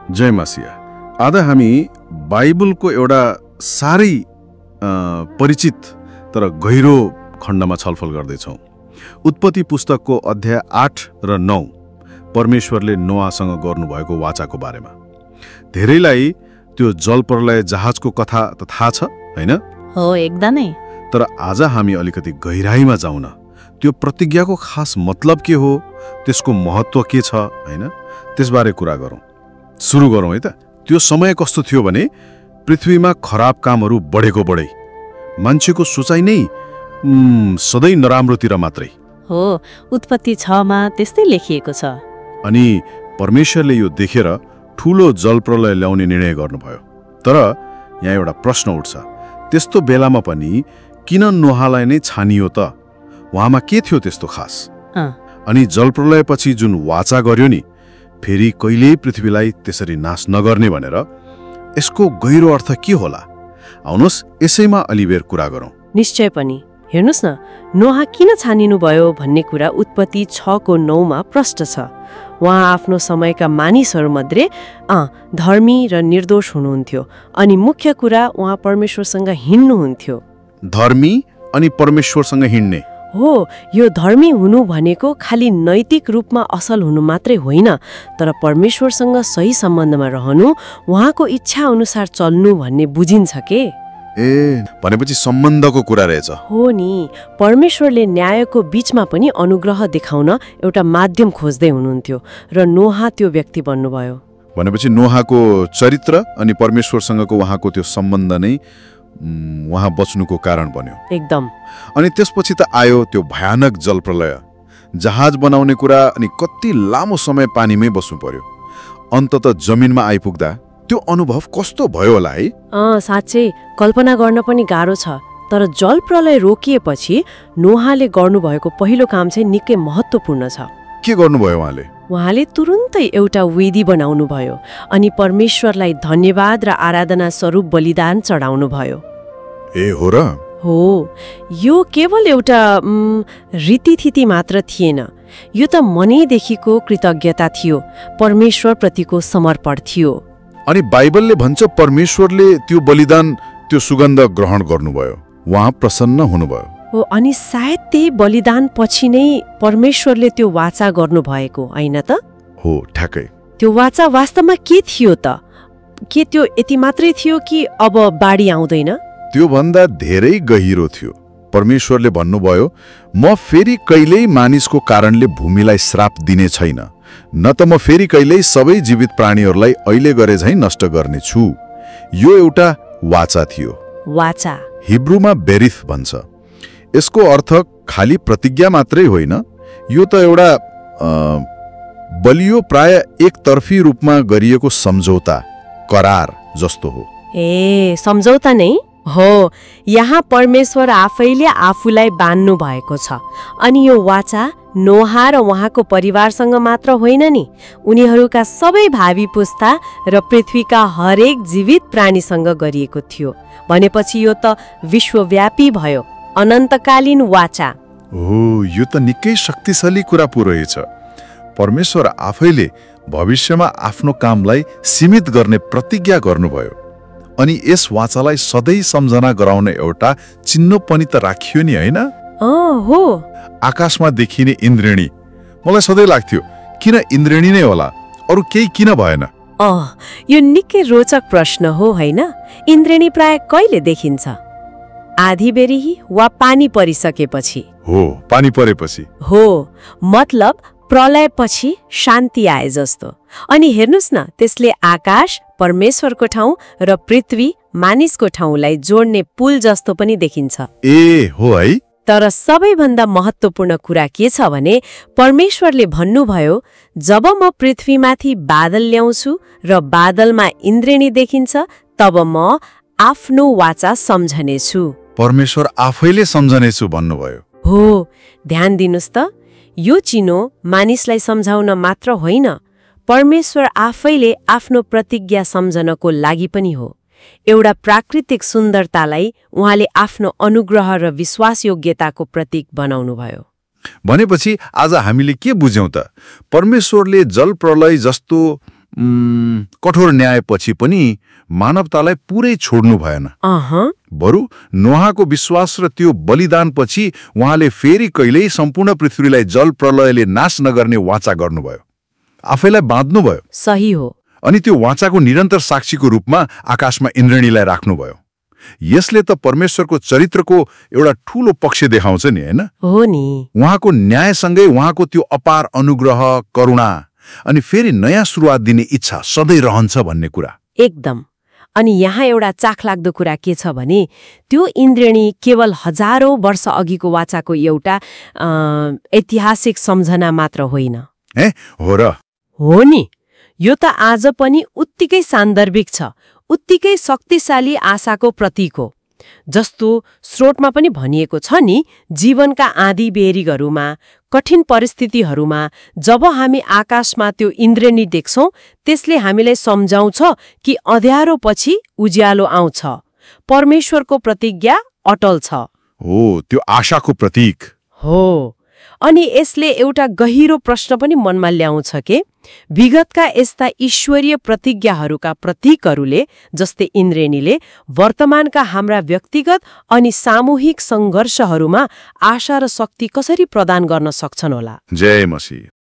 जय मसिया। आज हामी बाइबलको एउटा साह्रै परिचित तर गहिरो खण्डमा छलफल गर्दैछौँ। उत्पत्ति पुस्तकको अध्याय 8 र 9 परमेश्वरले नोआसँग गर्नुभएको वाचाको बारेमा। धेरैलाई त्यो जलप्रलय जहाजको कथा त थाहा छ, हैन? हो, एकदमै। तर आज हामी अलिकति गहिराईमा जाउँ न। त्यो प्रतिज्ञाको खास मतलब के हो, त्यसको महत्त्व के छ, हैन? त्यसबारे कुरा गरौँ। सुरु गरौँ है त। त्यो समय कस्तो थियो भने पृथ्वीमा खराब कामहरू बढेको बढै, मान्छेको सोचाइ नै सधैँ नराम्रोतिर मात्रै हो। उत्पत्ति 6 मा त्यस्तै लेखिएको छ। अनि परमेश्वरले यो देखेर ठूलो जलप्रलय ल्याउने निर्णय गर्नुभयो। तर यहाँ एउटा प्रश्न उठ्छ, त्यस्तो बेलामा पनि किन नोहालाई नै छानियो त? उहाँमा के थियो त्यस्तो खास? अनि जलप्रलयपछि जुन वाचा गर्यो नि, फेरि कहिल्यै पृथ्वीलाई त्यसरी नाश नगर्ने भनेर, यसको गहिरो अर्थ के होला? आउनुहोस् यसैमा अलिबेर कुरा गरौँ। निश्चय पनि। हेर्नुहोस् न, नोहा किन छानिनु भयो भन्ने कुरा उत्पत्ति 6 को 9 मा प्रष्ट छ। उहाँ आफ्नो समयका मानिसहरूमध्ये धर्मी र निर्दोष हुनुहुन्थ्यो, अनि मुख्य कुरा उहाँ परमेश्वरसँग हिँड्नुहुन्थ्यो। धर्मी अनि परमेश्वरसँग हिँड्ने हो। यो धर्मी हुनु भनेको खालि नैतिक रूपमा असल हुनु मात्रै होइन, तर परमेश्वरसँग सही सम्बन्धमा रहनु, उहाँको इच्छा अनुसार चल्नु भन्ने बुझिन्छ के? भनेपछि सम्बन्धको कुरा रहेछ। हो नि। परमेश्वरले न्यायको बीचमा पनि अनुग्रह देखाउन एउटा माध्यम खोज्दै हुनुहुन्थ्यो, र नोहा त्यो व्यक्ति बन्नुभयो। भनेपछि नोहाको चरित्र अनि परमेश्वरसँगको उहाँको त्यो सम्बन्ध नै उहाँ बच्नुको कारण बन्यो। एकदम। अनि त्यसपछि त आयो त्यो भयानक जलप्रलय, जहाज बनाउने कुरा, अनि कति लामो समय पानीमै बस्नु पर्यो। अन्तत जमिनमा आइपुग्दा त्यो अनुभव कस्तो भयो होला है? साँच्चै कल्पना गर्न पनि गाह्रो छ। तर जलप्रलय रोकिएपछि नोहाले गर्नुभएको पहिलो काम चाहिँ निकै महत्त्वपूर्ण छ। के गर्नुभयो उहाँले? उहाँले तुरुन्तै एउटा वेदी बनाउनु भयो अनि परमेश्वरलाई धन्यवाद र आराधना स्वरूप बलिदान चढाउनु भयो। हो र? हो। यो केवल एउटा रीतिथिति मात्र थिएन, यो त मनैदेखिको कृतज्ञता थियो, परमेश्वरप्रतिको समर्पण थियो। अनि बाइबलले भन्छ परमेश्वरले त्यो बलिदान, त्यो सुगन्ध ग्रहण गर्नुभयो, उहाँ प्रसन्न हुनुभयो। हो। अनि सायद त्यही बलिदान पछि नै परमेश्वरले त्यो वाचा गर्नुभएको, होइन त? हो, ठ्याक्कै। त्यो वाचा वास्तवमा के थियो त? के त्यो यति मात्रै थियो कि अब बाढी आउँदैन? त्यो भन्दा धेरै गहिरो थियो। परमेश्वरले भन्नुभयो, म फेरि कहिल्यै मानिसको कारणले भूमिलाई श्राप दिने छैन, न त म फेरि कहिल्यै सबै जीवित प्राणीहरूलाई अहिले गरे झैं नष्ट गर्नेछु। यो एउटा वाचा थियो। वाचा हिब्रूमा बेरिथ भन्छ। यसको अर्थ खाली प्रतिज्ञा मात्रै होइन, यो त एउटा बलियो, प्राय एकतर्फी रूपमा गरिएको सम्झौता, करार जस्तो हो। सम्झौता नै हो। यहाँ परमेश्वर आफैले आफूलाई बान्नु भएको छ। अनि यो वाचा नोहा र उहाँको परिवारसँग मात्र होइन नि, उनीहरूका सबै भावी पुस्ता र पृथ्वीका हरेक जीवित प्राणीसँग गरिएको थियो। भनेपछि यो त विश्वव्यापी भयो, अनन्तकालीन वाचा हो। यो त निकै शक्तिशाली कुरा पो रहेछ। परमेश्वर आफैले भविष्यमा आफ्नो कामलाई सीमित गर्ने प्रतिज्ञा गर्नुभयो, अनि यस वाचालाई सधैँ सम्झना गराउने एउटा चिन्ह पनि त राखियो नि, होइन? हो। आकाशमा देखिने इन्द्रेणी, मलाई सधैँ लाग्थ्यो किन इन्द्रेणी नै होला, अरू केही किन भएन? यो निकै रोचक प्रश्न हो, होइन? इन्द्रेणी प्राय कहिले देखिन्छ? आधी बेरी वा पानी परिसकेपछि? हो, पानी परेपछि। हो, मतलब प्रलयपछि शान्ति आए जस्तो। अनि हेर्नुस् न, त्यसले आकाश परमेश्वरको ठाउँ र पृथ्वी मानिसको ठाउँलाई जोड्ने पुल जस्तो पनि देखिन्छ। हो है। तर सबैभन्दा महत्त्वपूर्ण कुरा के छ भने परमेश्वरले भन्नुभयो, जब म पृथ्वीमाथि बादल ल्याउँछु र बादलमा इन्द्रेणी देखिन्छ, तब म आफ्नो वाचा सम्झनेछु। परमेश्वर आफैले सम्झनेछु भन्नुभयो। हो। ध्यान दिनुस् त, यो चिनो मानिसलाई सम्झाउन मात्र होइन, परमेश्वर आफैले आफ्नो प्रतिज्ञा सम्झनको लागि पनि हो। एउटा प्राकृतिक सुन्दरतालाई उहाँले आफ्नो अनुग्रह र विश्वासयोग्यताको प्रतीक बनाउनुभयो। भनेपछि आज हामीले के बुझ्यौं त? परमेश्वरले जलप्रलय जस्तो कठोर न्यायपछि पनि मानवतालाई पुरै छोड्नु भएन। बरु नोहाको विश्वास र त्यो बलिदानपछि उहाँले फेरि कहिल्यै सम्पूर्ण पृथ्वीलाई जल प्रलयले नाश नगर्ने वाचा गर्नुभयो, आफैलाई बाँध्नुभयो। सही हो। अनि त्यो वाचाको निरन्तर साक्षीको रूपमा आकाशमा इन्द्रणीलाई राख्नुभयो। यसले त परमेश्वरको चरित्रको एउटा ठूलो पक्ष देखाउँछ नि, हैन? हो नि। उहाँको न्यायसँगै उहाँको त्यो अपार अनुग्रह, करुणा अनि फेरि नयाँ सुरुवात दिने इच्छा सधैँ रहन्छ भन्ने कुरा। एकदम। अनि यहाँ एउटा चाखलाग्दो कुरा के छ भने त्यो इन्द्रेणी केवल हजारौं वर्ष अघिको वाचाको एउटा ऐतिहासिक सम्झना मात्र होइन। हो र? हो नि। यो त आज पनि उत्तिकै सान्दर्भिक छ, उत्तिकै शक्तिशाली आशाको प्रतीक हो। जस्तो स्रोतमा पनि भनिएको छ नि, जीवनका आँधी बेरीहरूमा, कठिन परिस्थितिहरूमा जब हामी आकाशमा त्यो इन्द्रेणी देख्छौं, त्यसले हामीलाई सम्झाउँछ कि अँध्यारोपछि उज्यालो आउँछ। परमेश्वरको प्रतिज्ञा अटल छ। हो, त्यो आशाको प्रतीक हो। अनि यसले एउटा गहिरो प्रश्न पनि मनमा ल्याउँछ के विगतका यस्ता ईश्वरीय प्रतिज्ञाहरूका प्रतीकहरूले जस्तै इन्द्रेणीले वर्तमानका हाम्रा व्यक्तिगत अनि सामूहिक सङ्घर्षहरूमा आशा र शक्ति कसरी प्रदान गर्न सक्छन् होला। जय मसीह।